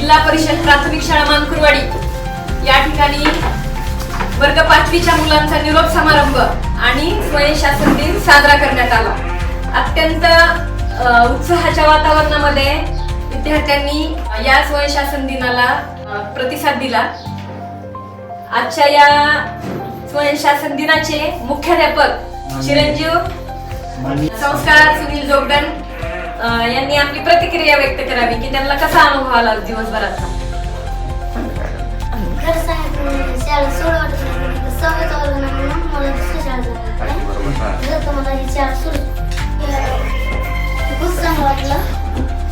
जिल्हा परिषद प्राथमिक शाळा मानकुरवाडी या ठिकाणी वर्ग 5वीच्या मुलांचा निरोप समारंभ आणि स्वयंशासन दिन साजरा करण्यात आला। अत्यंत उत्साहाच्या वातावरणामध्ये विद्यार्थ्यांनी या स्वयंशासन दिनाला प्रतिसाद दिला। आजच्या या स्वयंशासन दिनाचे मुख्याध्यापक चिरंजीव संस्कार सुनील जोगदंड यांनी आपली प्रतिक्रिया व्यक्त करावी की त्यांना कसा अनुभव आला दिवसभराचा। खूप चांगलं वाटलं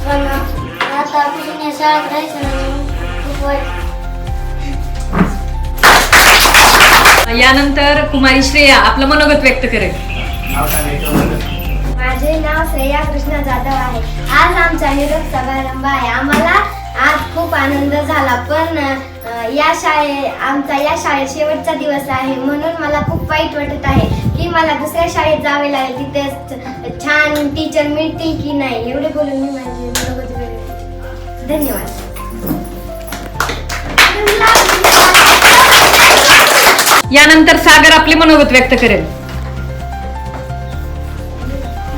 पण आता आपण या शाळेत राहायचं नाही खूप वाईट। यानंतर कुमारी श्रेया आपलं मनोगत व्यक्त करेल। माझे नाव श्रेया कृष्ण जाधव आहे। आज आमचा निरोप समारंभ आहे। आम्हाला आज खूप आनंद झाला पण आमचा या शाळेत शेवटचा दिवस आहे म्हणून मला खूप वाईट वाटत आहे की मला दुसऱ्या शाळेत जावे लागेल, तिथे छान टीचर मिळतील की नाही। एवढे बोलून मी माझे मनोगत व्यक्त केले। धन्यवाद। यानंतर सागर आपले मनोगत व्यक्त करेल।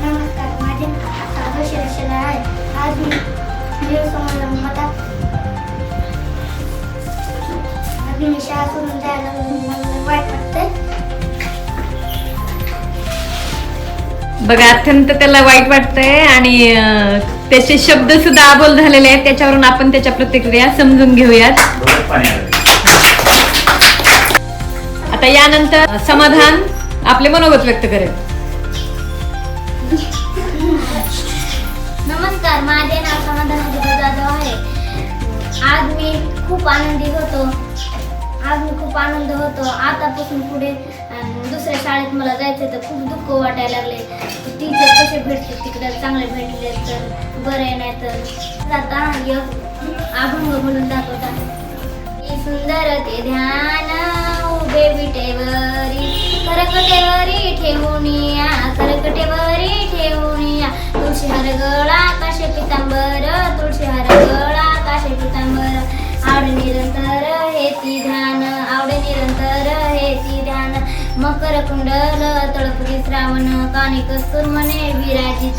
नमस्कार, माझे नाव सागर शिरशेला आहे। आज मी शाळा सोडून जायला मला वाईट वाटतंय। बघा अत्यंत त्याला वाईट वाटतंय आणि त्याचे शब्द सुद्धा अबोल झालेले आहेत। त्याच्यावरून आपण त्याच्या प्रतिक्रिया समजून घेऊयात। आता यानंतर समाधान आपले मनोगत व्यक्त करेल। नमस्कार, माझे नाव समाधान जाधव आहे। आज मी खूप आनंदी होतो। आतापासून पुढे दुसऱ्या शाळेत मला जायचं तर खूप दुःख वाटायला लागले। टीचर कसे भेटते तिकडे चांगले भेटले तर बरे, नाही तर आता अभंग म्हणून दाखवतात। सुंदर ते ध्यान उभे विटेवरी करकटेवरी ठेवूनिया, करकटेवरी ठेवूनिया। तुळशी हर गळा काशे पितांबर, तुळशी हर गळा काशे पितांबर। आवडे निरंतर हे ती ध्यान, आवडे निरंतर हे ती ध्यान। मकर कुंडल तळपुरी श्रावण, कानी कस्तूर मने विराजित।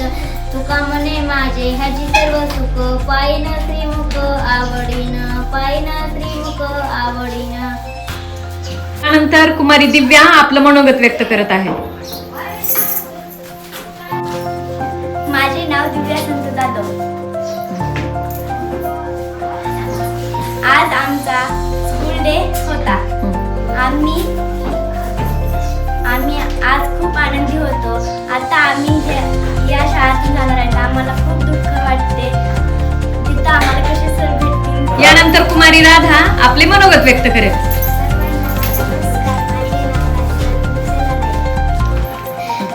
तुका मने माझे ह्याची सर्व सुख, पायीन श्रीमुख आवडीन, पायीन श्रीमुख आवडीन। त्यानंतर कुमारी दिव्या आपलं मनोगत व्यक्त करत आहे। माझे नाव दिव्या संत जाधव। आज आमचा स्कूल डे होता। आम्ही आज खूप आनंदी होतो। आता आम्ही या शाळेतून जाणार आहे। आम्हाला खूप दुःख वाटते, तिथं आम्हाला कसे सर भेटतील। यानंतर कुमारी राधा आपले मनोगत व्यक्त करेल।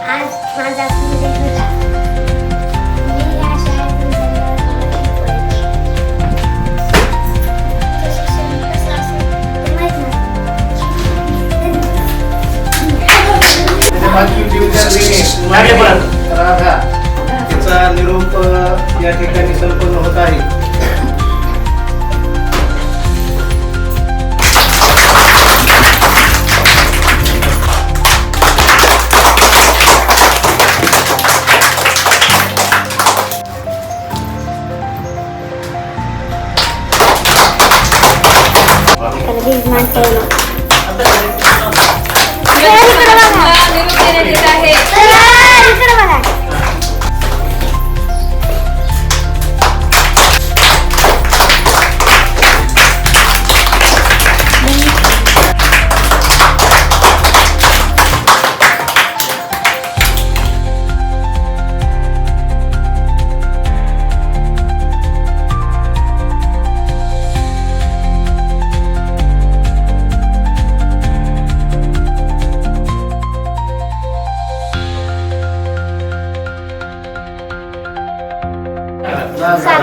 आज माझा स्कूल डे होता। मी या शाळेतून शिक्षण कसं असेल ते माहित नाही। राधा तिचा निरोप या ठिकाणी संपन्न होत आहे।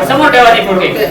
समोर ठेवा ती फोटो।